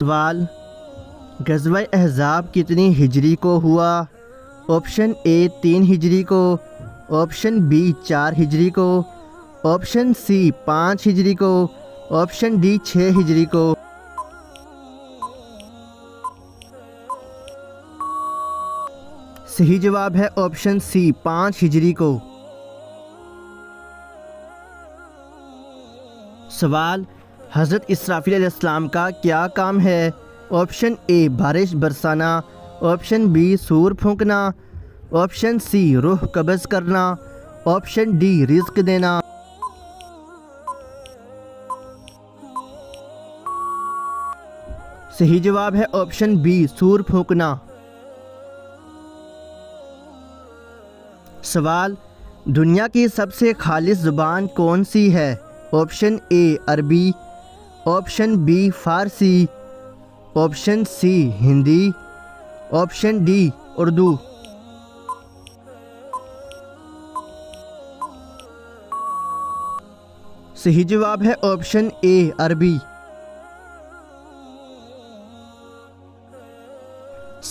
سوال، غزوہ احزاب کتنی ہجری کو ہوا؟ آپشن اے 3 ہجری کو، آپشن بی 4 ہجری کو، آپشن سی 5 ہجری کو، آپشن ڈی 6 ہجری کو۔ صحیح جواب ہے آپشن سی 5 ہجری کو۔ سوال، حضرت اسرافیل علیہ السلام کا کیا کام ہے؟ آپشن اے بارش برسانا، آپشن بی سور پھونکنا، آپشن سی روح قبض کرنا، آپشن ڈی رزق دینا۔ صحیح جواب ہے آپشن بی سور پھونکنا۔ سوال، دنیا کی سب سے خالص زبان کون سی ہے؟ Option A Arabi, option B Farsi, option C Hindi, option D Urdu. صحیح جواب ہے آپشن اے عربی۔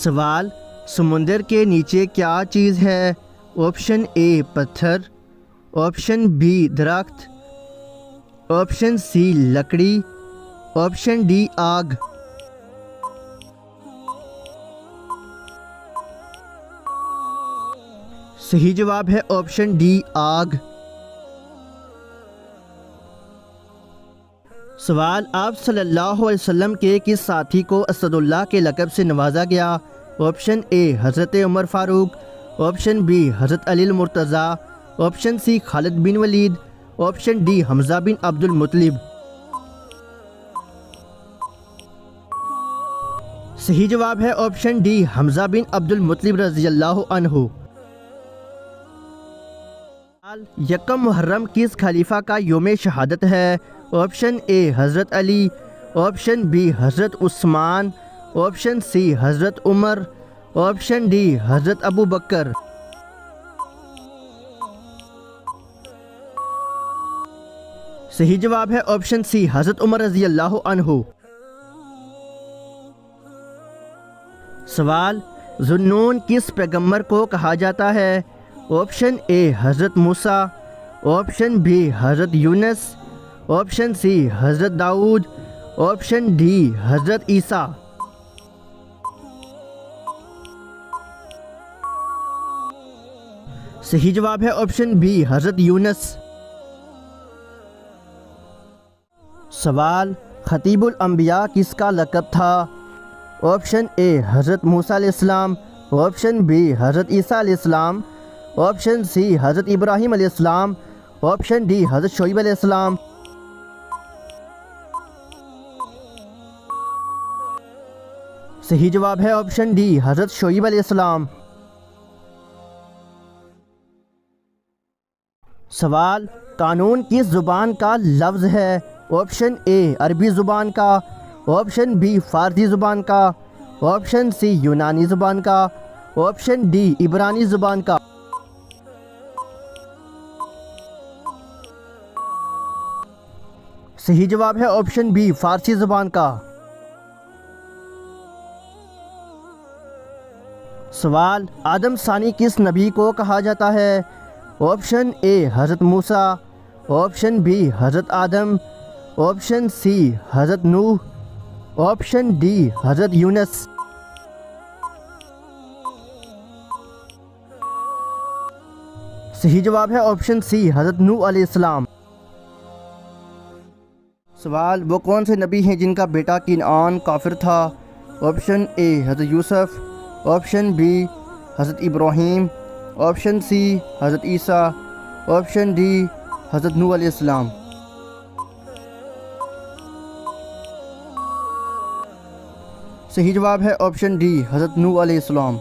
سوال، سمندر کے نیچے کیا چیز ہے؟ آپشن اے پتھر، آپشن بی درخت، آپشن سی لکڑی، آپشن ڈی آگ۔ صحیح جواب ہے آپشن ڈی آگ۔ سوال، آپ صلی اللہ علیہ وسلم کے کس ساتھی کو اسد اللہ کے لقب سے نوازا گیا؟ آپشن اے حضرت عمر فاروق، آپشن بی حضرت علی المرتضیٰ، آپشن سی خالد بن ولید، آپشن ڈی حمزہ بن عبد المطلب۔ صحیح جواب ہے آپشن ڈی حمزہ بن عبد المطلب رضی اللہ عنہ۔ یکم محرم کس خلیفہ کا یوم شہادت ہے؟ آپشن اے حضرت علی، آپشن بی حضرت عثمان، آپشن سی حضرت عمر، آپشن ڈی حضرت ابو بکر۔ صحیح جواب ہے آپشن سی حضرت عمر رضی اللہ عنہ۔ سوال، ذوالنون کس پیغمبر کو کہا جاتا ہے؟ آپشن اے حضرت موسیٰ، آپشن بی حضرت یونس، آپشن سی حضرت داؤد، آپشن ڈی حضرت عیسیٰ۔ صحیح جواب ہے آپشن بی حضرت یونس۔ سوال، خطیب الانبیاء کس کا لقب تھا؟ آپشن اے حضرت موسیٰ علیہ السلام، آپشن بی حضرت عیسیٰ علیہ السلام، آپشن سی حضرت ابراہیم علیہ السلام، آپشن ڈی حضرت شعیب علیہ السلام۔ صحیح جواب ہے آپشن ڈی حضرت شعیب علیہ السلام۔ سوال، قانون کس زبان کا لفظ ہے؟ آپشن اے عربی زبان کا، آپشن بی فارسی زبان کا، آپشن سی یونانی زبان کا، آپشن ڈی عبرانی زبان کا۔ صحیح جواب ہے آپشن بی فارسی زبان کا۔ سوال، آدم ثانی کس نبی کو کہا جاتا ہے؟ آپشن اے حضرت موسیٰ، آپشن بی حضرت آدم، آپشن سی حضرت نوح، آپشن ڈی حضرت یونس۔ صحیح جواب ہے آپشن سی حضرت نوح علیہ السلام۔ سوال، وہ کون سے نبی ہیں جن کا بیٹا کنعان کافر تھا؟ آپشن اے حضرت یوسف، آپشن بی حضرت ابراہیم، آپشن سی حضرت عیسیٰ، آپشن ڈی حضرت نوح علیہ السلام۔ صحیح جواب ہے آپشن ڈی حضرت نوح علیہ السلام۔